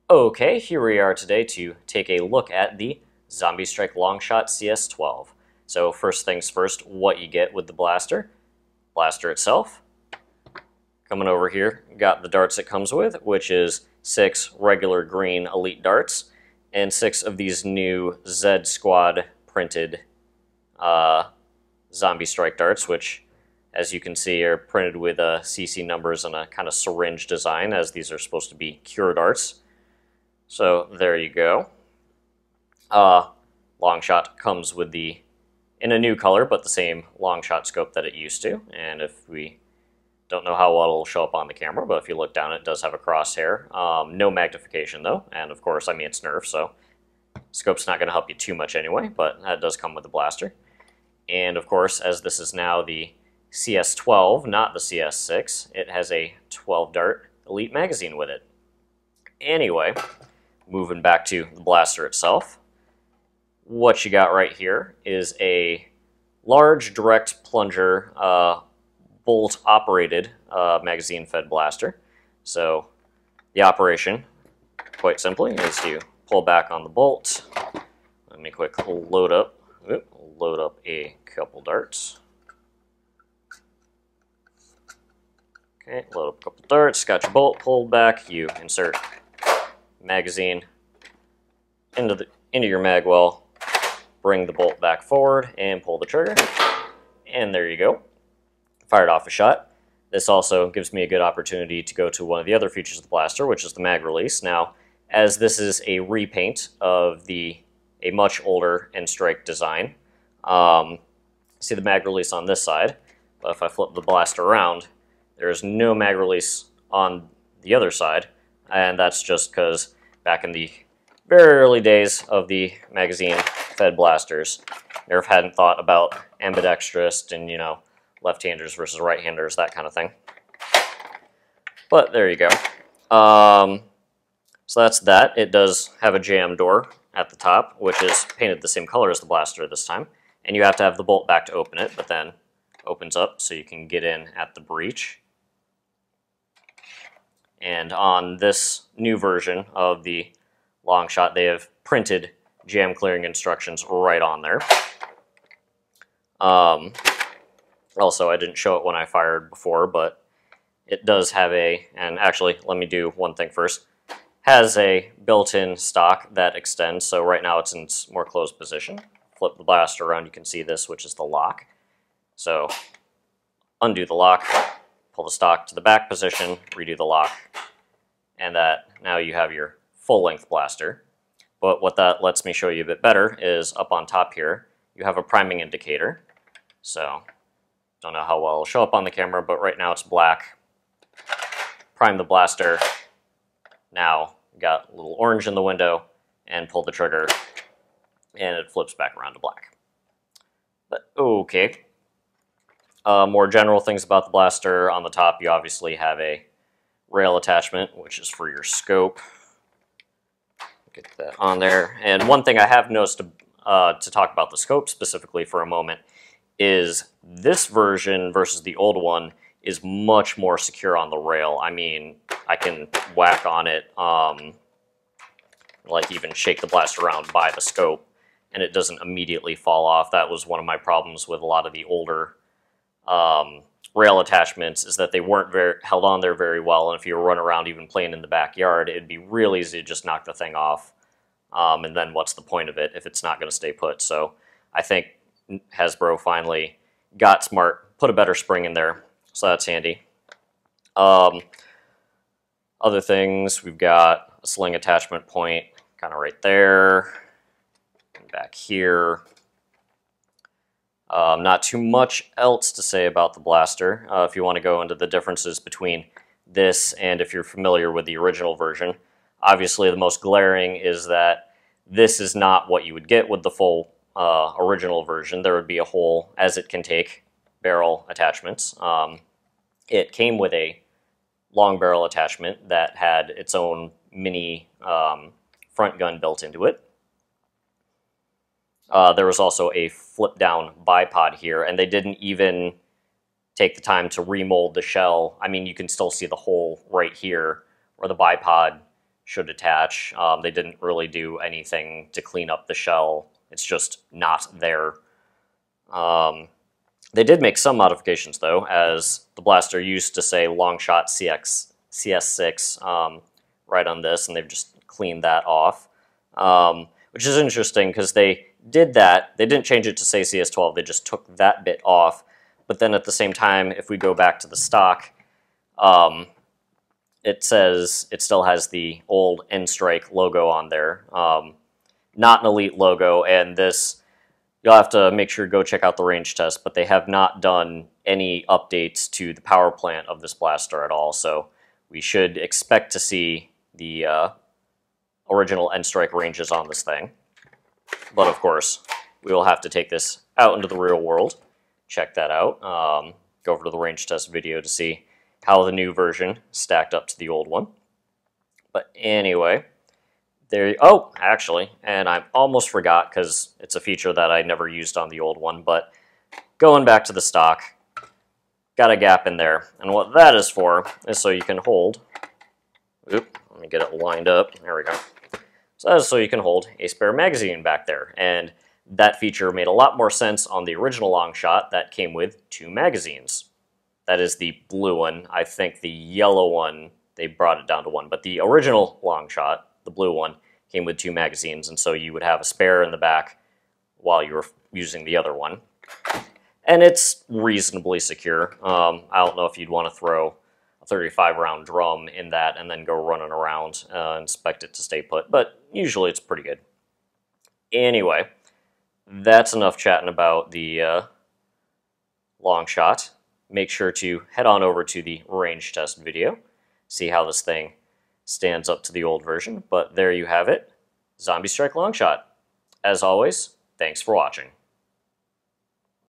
Okay, here we are today to take a look at the ZombieStrike Longshot CS-12. So first things first, what you get with the blaster. Blaster itself. Coming over here, got the darts it comes with, which is 6 regular green elite darts, and 6 of these new Z Squad printed ZombieStrike darts, which, as you can see, are printed with CC numbers and a kind of syringe design, as these are supposed to be cure darts. So there you go. Longshot comes with in a new color, but the same Longshot scope that it used to. And if we don't know how well it'll show up on the camera, but if you look down, it does have a crosshair. No magnification though, and of course, I mean, it's Nerf, so scope's not going to help you too much anyway, but that does come with the blaster. And of course, as this is now the CS-12, not the CS-6, it has a 12-dart elite magazine with it. Anyway, moving back to the blaster itself, what you got right here is a large direct plunger bolt-operated magazine-fed blaster. So the operation, quite simply, is you pull back on the bolt. Let me quick load up a couple darts. Okay, load up a couple darts, got your bolt pulled back, you insert magazine into your mag well, bring the bolt back forward and pull the trigger, and there you go. Fired off a shot. This also gives me a good opportunity to go to one of the other features of the blaster, which is the mag release. Now, as this is a repaint of a much older N-Strike design, see the mag release on this side, but if I flip the blaster around, there's no mag release on the other side, and that's just because back in the very early days of the magazine-fed blasters, Nerf hadn't thought about ambidextrous and, left-handers versus right-handers, that kind of thing. But there you go. So that's that. It does have a jam door at the top, which is painted the same color as the blaster this time, and you have to have the bolt back to open it, but then opens up so you can get in at the breech. And on this new version of the Longshot, they have printed jam clearing instructions right on there. Also, I didn't show it when I fired before, but it does have and actually, let me do one thing first, has a built-in stock that extends, so right now it's in its more closed position. Flip the blaster around, you can see this, which is the lock. So, undo the lock, pull the stock to the back position, redo the lock, and now you have your full-length blaster. But what that lets me show you a bit better is up on top here, you have a priming indicator. So, don't know how well it'll show up on the camera, but right now it's black. Prime the blaster. Now, got a little orange in the window, and pull the trigger, and it flips back around to black. But, okay. More general things about the blaster. On the top, you obviously have a rail attachment, which is for your scope. Get that on there. And one thing I have noticed to talk about the scope specifically for a moment is this version versus the old one is much more secure on the rail. I mean, I can whack on it, like even shake the blaster around by the scope, and it doesn't immediately fall off. That was one of my problems with a lot of the older rail attachments, is that they weren't held on there very well, and if you were running around even playing in the backyard, it'd be real easy to just knock the thing off, and then what's the point of it if it's not going to stay put? So I think Hasbro finally got smart, put a better spring in there, so that's handy. Other things, we've got a sling attachment point kind of right there, and back here. Not too much else to say about the blaster. If you want to go into the differences between this and if you're familiar with the original version, obviously the most glaring is that this is not what you would get with the full original version. There would be a hole, as it can take, barrel attachments. It came with a long barrel attachment that had its own mini front gun built into it. There was also a flip-down bipod here, and they didn't even take the time to remold the shell. I mean, you can still see the hole right here where the bipod should attach. They didn't really do anything to clean up the shell. It's just not there. They did make some modifications, though, as the blaster used to say Longshot CS-6 right on this, and they've just cleaned that off, which is interesting because they did that. They didn't change it to say CS-12. They just took that bit off. But then at the same time, if we go back to the stock, it says it still has the old N-Strike logo on there. Not an Elite logo, and this, you'll have to make sure to go check out the range test, but they have not done any updates to the power plant of this blaster at all, so we should expect to see the original N-Strike ranges on this thing. But of course, we will have to take this out into the real world, check that out, go over to the range test video to see how the new version stacked up to the old one. But anyway, oh, actually, and I almost forgot because it's a feature that I never used on the old one, but going back to the stock, got a gap in there. And what that is for is so you can hold, let me get it lined up, there we go. So that is so you can hold a spare magazine back there. And that feature made a lot more sense on the original Longshot that came with 2 magazines. That is the blue one. I think the yellow one, they brought it down to 1. But the original Longshot, the blue one, came with 2 magazines, and so you would have a spare in the back while you were using the other one. And it's reasonably secure. I don't know if you'd want to throw a 35-round drum in that and then go running around and expect it to stay put, but usually it's pretty good. Anyway, that's enough chatting about the Longshot. Make sure to head on over to the range test video, see how this thing stands up to the old version, but there you have it, ZombieStrike Longshot. As always, thanks for watching.